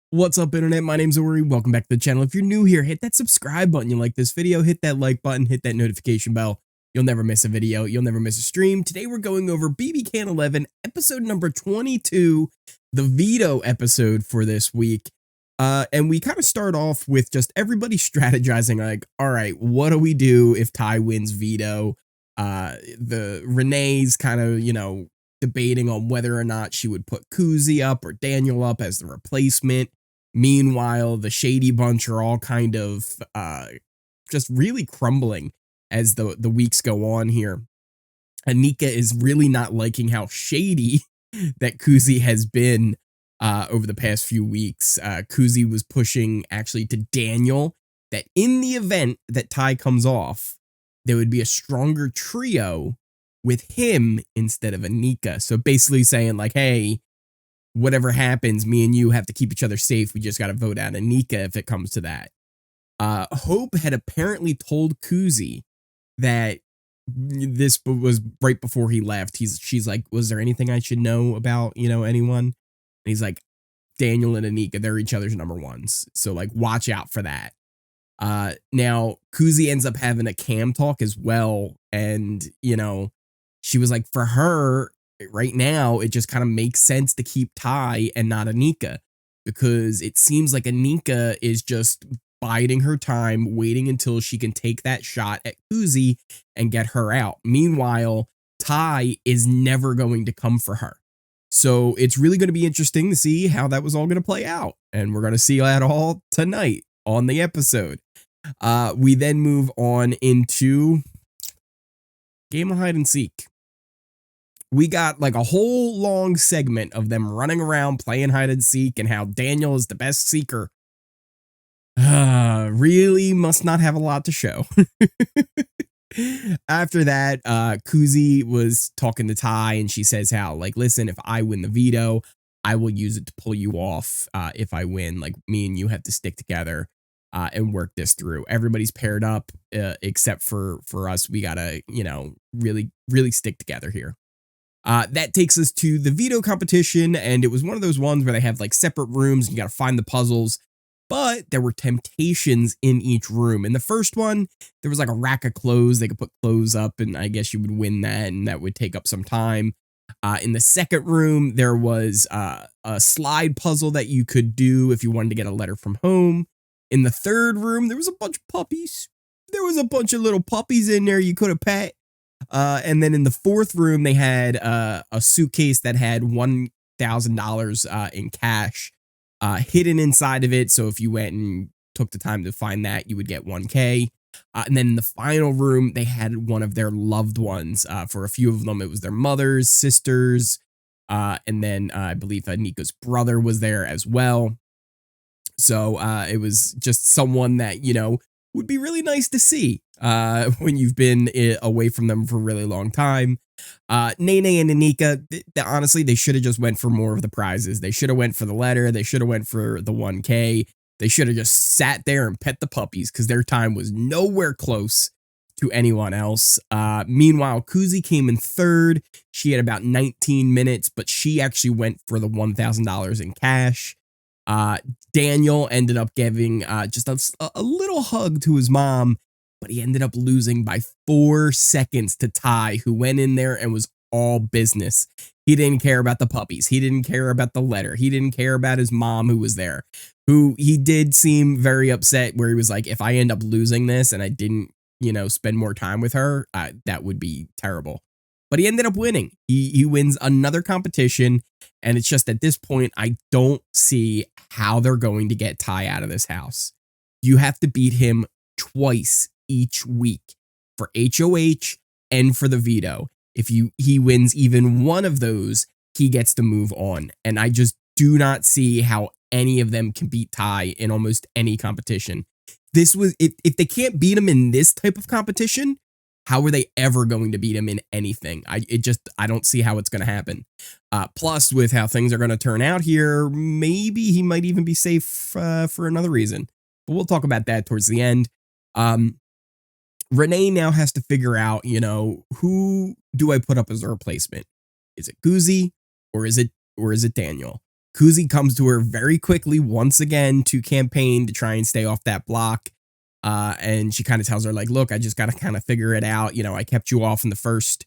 What's up, internet? My name's Ori. Welcome back to the channel. If you're new here, hit that subscribe button. You like this video, hit that like button, hit that notification bell. You'll never miss a video. You'll never miss a stream. Today we're going over BBCan11, episode number 22, the veto episode for this week. And we kind of start off with just everybody strategizing like, all right, what do we do if Ty wins veto? The Renee's kind of, debating on whether or not she would put Kuzi up or Daniel up as the replacement. Meanwhile, the Shady Bunch are all kind of just really crumbling as the weeks go on here. Anika is really not liking how shady that Kuzi has been over the past few weeks. Kuzi was pushing actually to Daniel that in the event that Ty comes off, there would be a stronger trio with him instead of Anika. So basically saying like, hey, whatever happens, me and you have to keep each other safe. We just got to vote out Anika if it comes to that. Hope had apparently told Kuzi that this was right before he left. She's like, was there anything I should know about, anyone? And he's like, Daniel and Anika, they're each other's number ones. So like, watch out for that. Now Kuzi ends up having a cam talk as well. And, she was like, for her right now, it just kind of makes sense to keep Ty and not Anika, because it seems like Anika is just biding her time, waiting until she can take that shot at Kuzi and get her out. Meanwhile, Ty is never going to come for her. So it's really going to be interesting to see how that was all going to play out. And we're going to see that all tonight on the episode. We then move on into game of hide and seek. We got like a whole long segment of them running around playing hide and seek and how Daniel is the best seeker. Really must not have a lot to show. After that, Kuzi was talking to Ty and she says how, like, listen, if I win the veto, I will use it to pull you off. If I win, like, me and you have to stick together and work this through. Everybody's paired up except for us. We gotta, really stick together here. That takes us to the veto competition, and it was one of those ones where they have like separate rooms and you got to find the puzzles, but there were temptations in each room. In the first one, there was like a rack of clothes. They could put clothes up, and I guess you would win that, and that would take up some time. In the second room, there was a slide puzzle that you could do if you wanted to get a letter from home. In the third room, there was a bunch of puppies. There was a bunch of little puppies in there you could have pet. And then in the fourth room, they had a suitcase that had $1,000 in cash hidden inside of it. So if you went and took the time to find that, you would get $1K. And then in the final room, they had one of their loved ones. For a few of them, it was their mothers, sisters, and then I believe Niko's brother was there as well. So it was just someone that, would be really nice to see when you've been away from them for a really long time. Nene and Anika, honestly, they should have just went for more of the prizes. They should have went for the letter. They should have went for the 1K. They should have just sat there and pet the puppies because their time was nowhere close to anyone else. Meanwhile, Kuzi came in third. She had about 19 minutes, but she actually went for the $1,000 in cash. Daniel ended up giving just a little hug to his mom, but he ended up losing by 4 seconds to Ty, who went in there and was all business. He didn't care about the puppies. He didn't care about the letter. He didn't care about his mom, who was there, who he did seem very upset, where he was like, if I end up losing this and I didn't, spend more time with her, that would be terrible. But he ended up winning. He wins another competition. And it's just at this point, I don't see how they're going to get Ty out of this house. You have to beat him twice each week for HOH and for the veto. If he wins even one of those, he gets to move on. And I just do not see how any of them can beat Ty in almost any competition. This was if they can't beat him in this type of competition, how are they ever going to beat him in anything? I don't see how it's going to happen. Plus, with how things are going to turn out here, maybe he might even be safe for another reason. But we'll talk about that towards the end. Renee now has to figure out, who do I put up as a replacement? Is it Kuzi or is it Daniel? Kuzi comes to her very quickly once again to campaign to try and stay off that block. And she kind of tells her, like, look, I just got to kind of figure it out. You know, I kept you off in the first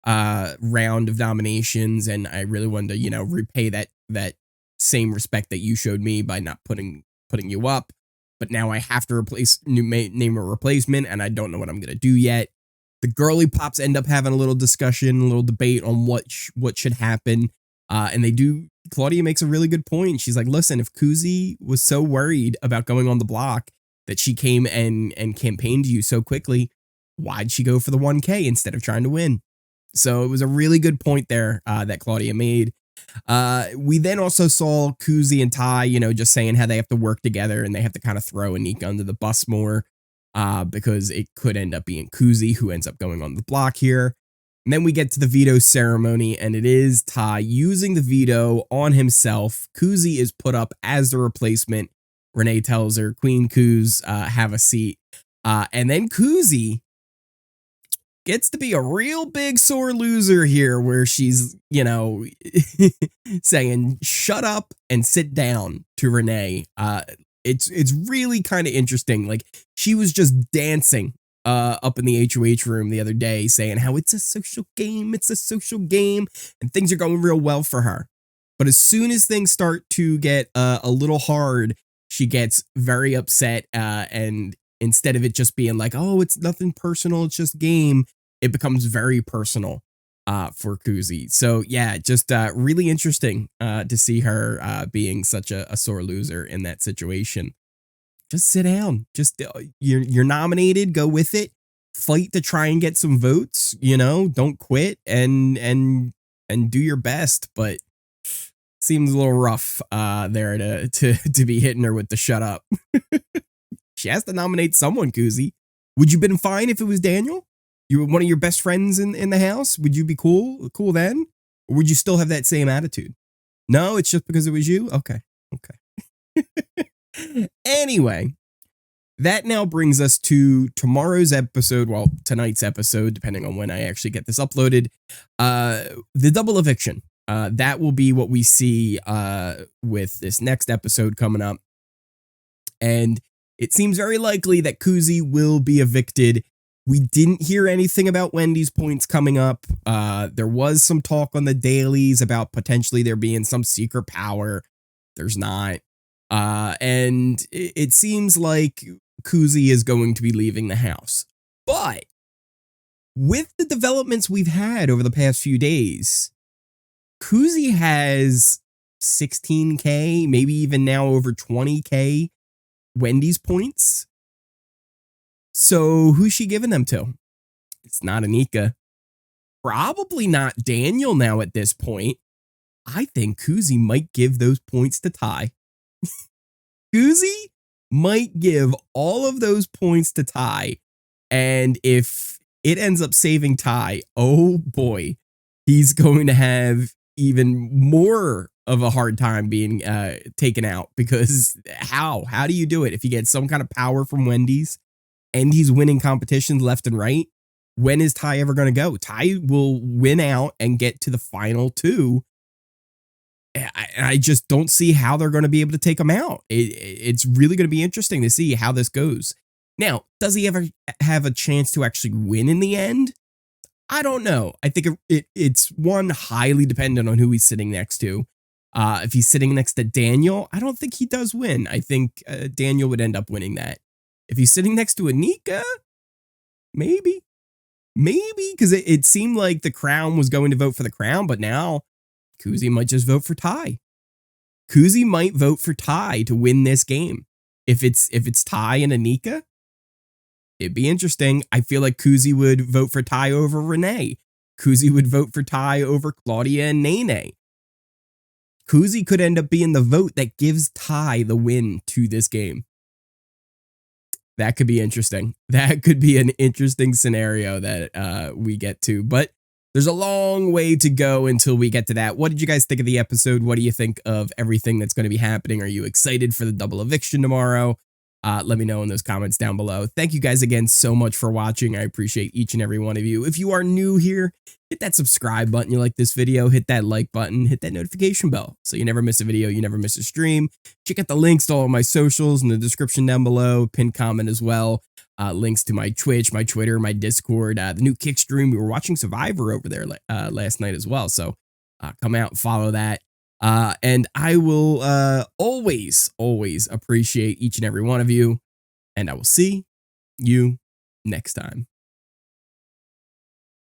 round of nominations, and I really wanted to, you know, repay that same respect that you showed me by not putting you up. But now I have to name a replacement, and I don't know what I'm gonna do yet. The girly pops end up having a little discussion, a little debate on what should happen. And they do. Claudia makes a really good point. She's like, listen, if Kuzi was so worried about going on the block that she came and campaigned you so quickly, why'd she go for the 1K instead of trying to win? So it was a really good point there that Claudia made. We then also saw Kuzi and Ty, you know, just saying how they have to work together and they have to kind of throw Anika under the bus more because it could end up being Kuzi who ends up going on the block here. And then we get to the veto ceremony, and it is Ty using the veto on himself. Kuzi is put up as the replacement. Renee tells her, Queen Kuz, have a seat. And then Kuzi gets to be a real big sore loser here where she's, you know, saying, shut up and sit down to Renee. It's really kind of interesting. Like, she was just dancing up in the HOH room the other day saying how it's a social game, and things are going real well for her. But as soon as things start to get a little hard, she gets very upset, and instead of it just being like, oh, it's nothing personal, it's just game, it becomes very personal for Kuzi. So yeah, just really interesting to see her being such a sore loser in that situation. Just sit down. Just you're nominated. Go with it. Fight to try and get some votes. You know, don't quit and do your best. But seems a little rough there to be hitting her with the shut up. She has to nominate someone. Kuzi, would you been fine if it was Daniel? You were one of your best friends in the house. Would you be cool then, or would you still have that same attitude? No, it's just because it was you. Okay. Anyway, that now brings us to tomorrow's episode. Well, tonight's episode, depending on when I actually get this uploaded. The double eviction. That will be what we see with this next episode coming up. And it seems very likely that Kuzi will be evicted. We didn't hear anything about Wendy's points coming up. There was some talk on the dailies about potentially there being some secret power. There's not. And it seems like Kuzi is going to be leaving the house. But with the developments we've had over the past few days, Kuzi has 16K, maybe even now over 20K Wendy's points. So who's she giving them to? It's not Anika. Probably not Daniel now at this point. I think Kuzi might give those points to Ty. Kuzi might give all of those points to Ty. And if it ends up saving Ty, oh boy, he's going to have even more of a hard time being taken out. Because how do you do it? If you get some kind of power from Wendy's and he's winning competitions left and right, when is Ty ever going to go? Ty will win out and get to the final two. I just don't see how they're going to be able to take him out. It's really going to be interesting to see how this goes. Now, does he ever have a chance to actually win in the end? I don't know. I think it's one highly dependent on who he's sitting next to. If he's sitting next to Daniel, I don't think he does win. I think Daniel would end up winning that. If he's sitting next to Anika, maybe, because it seemed like the crown was going to vote for the crown, but now Kuzi might just vote for Ty. Kuzi might vote for Ty to win this game. If it's Ty and Anika, it'd be interesting. I feel like Kuzi would vote for Ty over Renee. Kuzi would vote for Ty over Claudia and Nene. Kuzi could end up being the vote that gives Ty the win to this game. That could be interesting. That could be an interesting scenario that we get to. But there's a long way to go until we get to that. What did you guys think of the episode? What do you think of everything that's going to be happening? Are you excited for the double eviction tomorrow? let me know in those comments down below. Thank you guys again so much for watching. I appreciate each and every one of you. If you are new here, hit that subscribe button. You like this video, hit that like button, hit that notification bell so you never miss a video, you never miss a stream. Check out the links to all of my socials in the description down below, pinned comment as well. Links to my Twitch, my Twitter, my Discord, the new Kick stream. We were watching Survivor over there last night as well. So come out and follow that. And I will always appreciate each and every one of you. And I will see you next time.